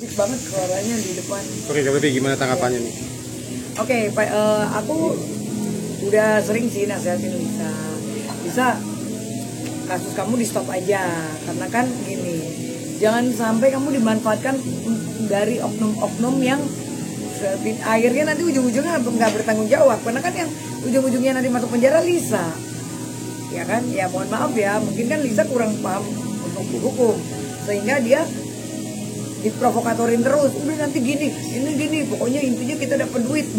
banget suaranya di depan. Oke, tapi gimana tanggapannya nih? Oke, aku udah sering sih nasihatin Lisa. Lisa, kasus kamu di stop aja, karena kan gini, jangan sampai kamu dimanfaatkan dari oknum-oknum yang akhirnya nanti ujung-ujungnya nggak bertanggung jawab, karena kan yang ujung-ujungnya nanti masuk penjara Lisa, ya kan? Ya mohon maaf ya, mungkin kan Lisa kurang paham untuk hukum, sehingga dia diprovokatorin terus, udah nanti gini, ini gini, pokoknya intinya kita dapat duit.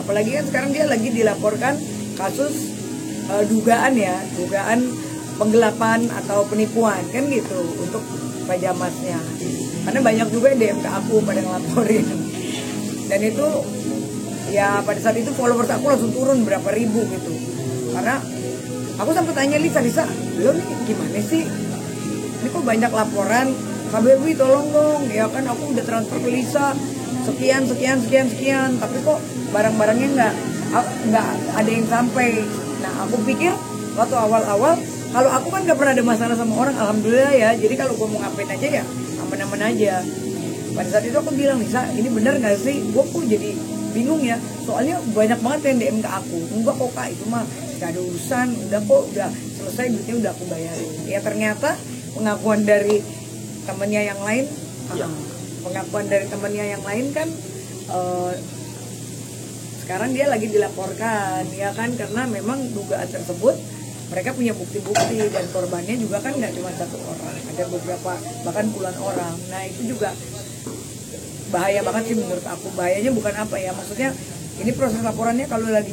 Apalagi kan sekarang dia lagi dilaporkan kasus dugaan penggelapan atau penipuan kan gitu untuk pajamasnya. Karena banyak juga yang DM ke aku pada ngelaporin. Dan itu ya pada saat itu followers aku langsung turun berapa ribu gitu. Karena aku sampai tanya Lisa, lo nih gimana sih? Ini kok banyak laporan, KBBI tolong dong, ya kan aku udah transfer ke Lisa sekian, tapi kok barang-barangnya nggak ada yang sampai. Nah aku pikir waktu awal-awal, kalau aku kan nggak pernah ada masalah sama orang, alhamdulillah ya. Jadi kalau gue mau ngapain aja ya aman-aman aja. Pada saat itu aku bilang, Lisa, ini bener nggak sih? Gue kok jadi bingung ya, soalnya banyak banget yang DM ke aku. Enggak kok kak, itu mah nggak ada urusan, udah selesai, duitnya udah aku bayarin. Ya ternyata pengakuan dari temennya yang lain, kan sekarang dia lagi dilaporkan, ya kan, karena memang dugaan tersebut mereka punya bukti-bukti dan korbannya juga kan nggak cuma satu orang, ada beberapa bahkan puluhan orang. Nah itu juga bahaya banget sih menurut aku. Bahayanya bukan apa ya, maksudnya ini proses laporannya kalau lagi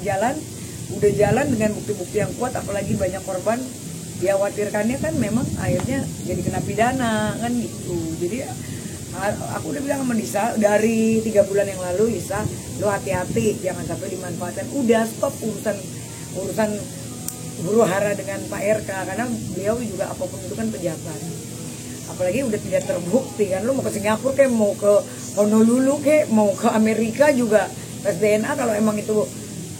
udah jalan dengan bukti-bukti yang kuat, apalagi banyak korban, dikhawatirkannya kan memang akhirnya jadi kena pidana kan gitu. Jadi aku udah bilang sama Lisa dari 3 bulan yang lalu, Lisa, lo hati-hati jangan sampai dimanfaatkan. Udah stop urusan huru hara dengan Pak RK, karena beliau juga apapun itu kan pejabat. Apalagi udah tidak terbukti kan, lo mau ke Singapura kayak mau ke Honolulu kayak mau ke Amerika juga tes DNA, kalau emang itu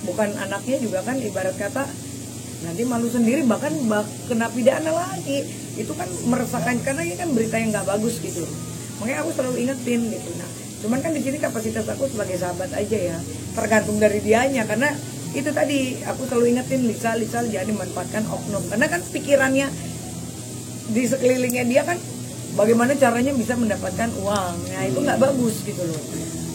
bukan anaknya juga kan ibarat kata nanti malu sendiri, bahkan kena pidana lagi. Itu kan meresahkan, karena ini kan berita yang nggak bagus gitu. Makanya aku selalu ingetin gitu. Nah, cuman kan di sini kapasitas aku sebagai sahabat aja ya, tergantung dari dianya. Karena itu tadi aku selalu ingetin Lisa jangan dimanfaatkan oknum. Karena kan pikirannya di sekelilingnya dia kan bagaimana caranya bisa mendapatkan uang. Nah itu nggak bagus gitu loh.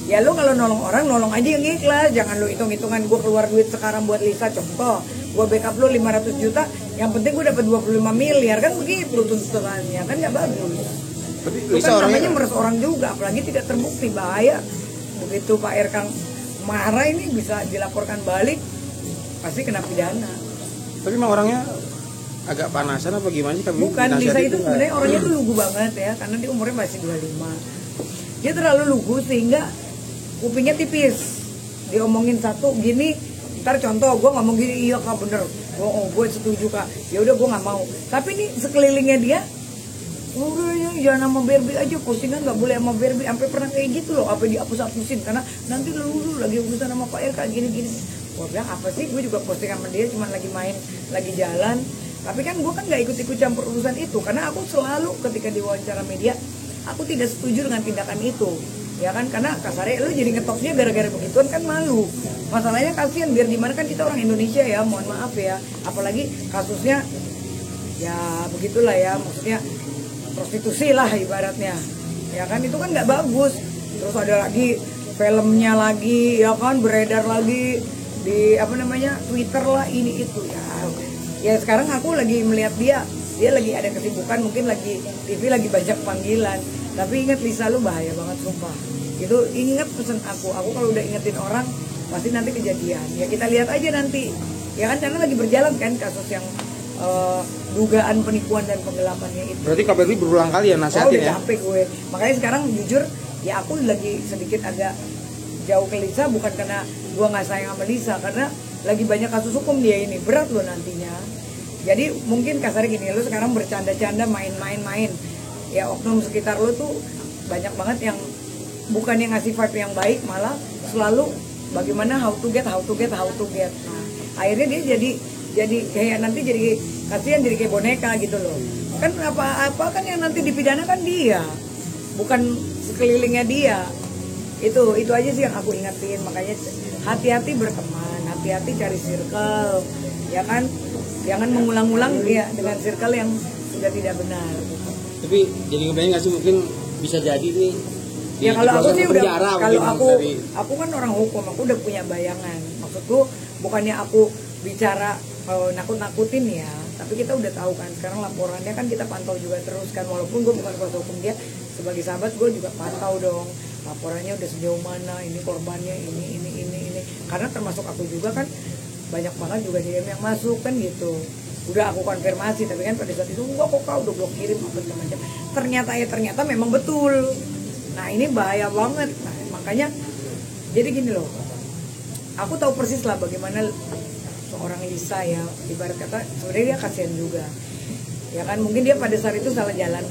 Ya lo kalau nolong orang, nolong aja yang ikhlas. Jangan lo hitung-hitungan gue keluar duit sekarang buat Lisa, contoh gue backup lo 500 juta, yang penting gue dapat 25 miliar, kan begitu tuntutannya, kan nggak bagus. Itu kan namanya meres orang juga, apalagi tidak terbukti, bahaya. Begitu Pak RK marah ini bisa dilaporkan balik, pasti kena pidana. Tapi emang orangnya agak panasan apa gimana sih? Bukan, Lisa itu sebenarnya orangnya tuh lugu banget ya, karena dia umurnya masih 25. Dia terlalu lugu sehingga kupingnya tipis. Diomongin satu gini, ntar contoh gue ngomong gini, iya kak bener, gue setuju kak, ya udah gue nggak mau. Tapi nih sekelilingnya dia, udah ya jangan sama Barbie aja, postingan nggak boleh sama Barbie, sampai pernah kayak gitu loh, apa dihapus-hapusin karena nanti lu lagi urusan sama Pak RK gini. Gue bilang apa sih, gue juga posting sama dia cuma lagi main, lagi jalan. Tapi kan gue kan nggak ikut-ikut campur urusan itu, karena aku selalu ketika diwawancara media, aku tidak setuju dengan tindakan itu, ya kan, karena kasarnya lu jadi ngetopnya gara-gara begituan kan malu. Masalahnya kasihan, biar gimana kan kita orang Indonesia ya, mohon maaf ya, apalagi kasusnya ya begitulah ya, maksudnya prostitusi lah ibaratnya, ya kan, itu kan nggak bagus. Terus ada lagi filmnya lagi, ya kan, beredar lagi di Twitter lah, ini itu ya sekarang aku lagi melihat dia lagi ada kesibukan, mungkin lagi TV lagi banyak panggilan. Tapi ingat Lisa, lu bahaya banget sumpah. Itu ingat pesan aku kalau udah ingetin orang pasti nanti kejadian. Ya kita lihat aja nanti, ya kan, karena lagi berjalan kan kasus yang dugaan penipuan dan penggelapannya itu. Berarti KBRI berulang kali ya nasihatin udah capek gue. Makanya sekarang jujur ya aku lagi sedikit agak jauh ke Lisa, bukan karena gue nggak sayang sama Lisa, karena lagi banyak kasus hukum dia ini, berat lo nantinya. Jadi mungkin kasarnya gini, lo sekarang bercanda-canda, main-main, ya oknum sekitar lo tuh banyak banget yang bukan yang ngasih vibe yang baik, malah selalu bagaimana how to get. Nah, akhirnya dia jadi kayak nanti jadi kasihan, jadi kayak boneka gitu loh. Kan apa-apa kan yang nanti dipidana kan dia. bukan sekelilingnya dia. Itu aja sih yang aku ingetin. Makanya hati-hati berteman, hati-hati cari circle, ya kan, jangan mengulang-ulang ya dengan circle yang sudah tidak benar. Tapi jadi ngebayang nggak sih mungkin bisa jadi nih Ya kalau aku sih udah, kalau dari... aku kan orang hukum, aku udah punya bayangan. Maksudku bukannya aku bicara nakut-nakutin ya, tapi kita udah tahu kan sekarang laporannya kan kita pantau juga terus kan, walaupun gue bukan kuasa hukum dia, sebagai sahabat gue juga pantau dong laporannya udah sejauh mana, ini korbannya ini, karena termasuk aku juga kan banyak banget juga DM yang masuk kan gitu. Udah aku konfirmasi, tapi kan pada saat itu enggak kok kau udah blok kirim apa segala macam. Ternyata memang betul. Nah ini bahaya banget. Nah, makanya jadi gini loh, aku tahu persis lah bagaimana seorang Lisa ya, ibarat kata sebenarnya dia kasihan juga ya kan, mungkin dia pada saat itu salah jalan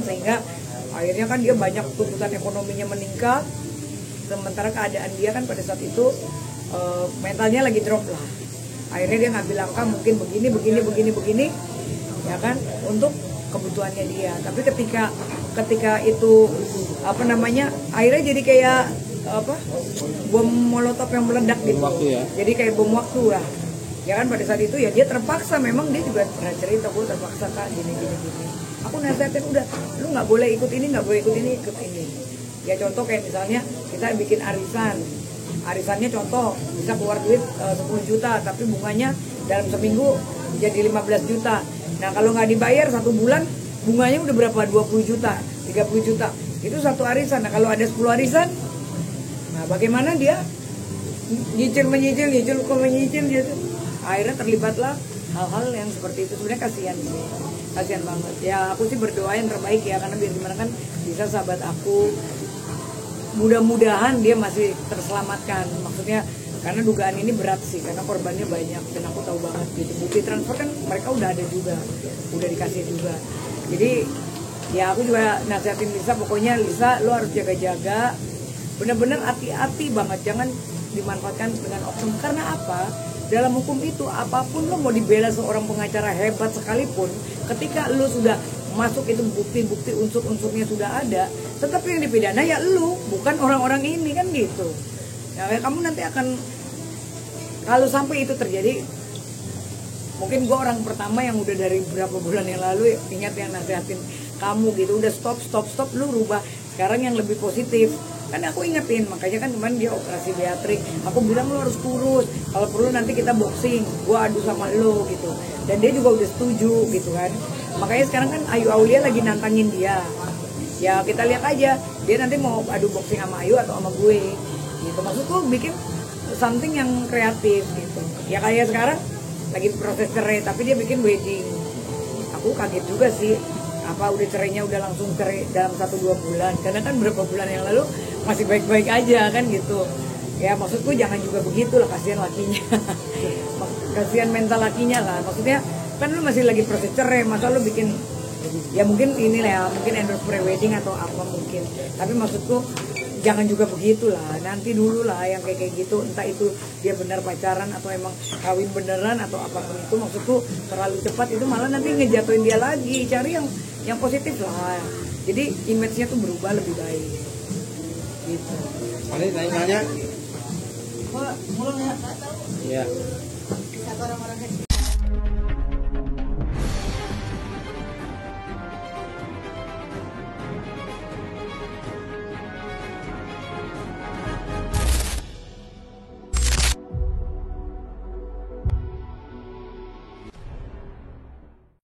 sehingga akhirnya kan dia banyak tuntutan ekonominya meningkat, sementara keadaan dia kan pada saat itu mentalnya lagi drop lah. Akhirnya dia ngambil langkah mungkin begini ya kan, untuk kebutuhannya dia. Tapi ketika itu apa namanya, akhirnya jadi kayak bom molotov yang meledak gitu. Ya. Jadi kayak bom waktu lah. Ya kan pada saat itu ya dia terpaksa, memang dia juga pernah cerita, gue terpaksa Kak gini. Aku nasihatin udah, lu nggak boleh ikut ini, ikut ini. Ya contoh kayak misalnya kita bikin arisannya contoh bisa keluar duit 10 juta, tapi bunganya dalam seminggu jadi 15 juta. Nah kalau nggak dibayar 1 bulan, bunganya udah berapa? 20 juta, 30 juta. Itu satu arisan. Nah kalau ada 10 arisan, nah bagaimana dia menyicil gitu. Akhirnya terlibatlah hal-hal yang seperti itu. Sebenarnya kasihan banget. Ya aku sih berdoa yang terbaik ya, karena biar gimana kan bisa sahabat aku, mudah-mudahan dia masih terselamatkan. Maksudnya karena dugaan ini berat sih, karena korbannya banyak dan aku tahu banget gitu. Bukti transfer kan mereka udah ada juga, udah dikasih juga. Jadi ya aku juga nasihatin Lisa, pokoknya Lisa lo harus jaga-jaga, bener-bener hati-hati banget, jangan dimanfaatkan dengan oknum. Karena apa? Dalam hukum itu apapun lo mau dibela seorang pengacara hebat sekalipun, ketika lo sudah masuk itu bukti-bukti unsur-unsurnya sudah ada, tetap yang dipidana ya lo, bukan orang-orang ini kan gitu. Ya kamu nanti akan, kalau sampai itu terjadi, mungkin gue orang pertama yang udah dari berapa bulan yang lalu ingat yang nasihatin kamu gitu, udah stop, lu rubah sekarang yang lebih positif. Kan aku ingetin, makanya kan kemarin dia operasi Beatrix, aku bilang lu harus kurus, kalau perlu nanti kita boxing, gue adu sama lo gitu. Dan dia juga udah setuju gitu kan. Makanya sekarang kan Ayu Aulia lagi nantangin dia. Ya kita lihat aja, dia nanti mau adu boxing sama Ayu atau sama gue gitu. Maksudku bikin something yang kreatif gitu. Ya kayak sekarang lagi proses cerai, tapi dia bikin wedding. Aku kaget juga sih, apa udah cerainya udah langsung cerai dalam 1-2 bulan. Karena kan berapa bulan yang lalu masih baik-baik aja kan gitu. Ya maksudku jangan juga begitu lah, kasihan lakinya. Kasihan mental lakinya lah. Maksudnya kan lu masih lagi proses cerai, masa lu bikin, ya mungkin inilah ya, mungkin endorse pre-wedding atau apa mungkin. Tapi maksudku jangan juga begitulah, nanti dulu lah yang kayak gitu, entah itu dia benar pacaran atau emang kawin beneran atau apapun itu. Maksudku terlalu cepat itu malah nanti ngejatuhin dia lagi. Cari yang positif lah, jadi image-nya tuh berubah lebih baik gitu. Paling nanya Mulai ya. Iya.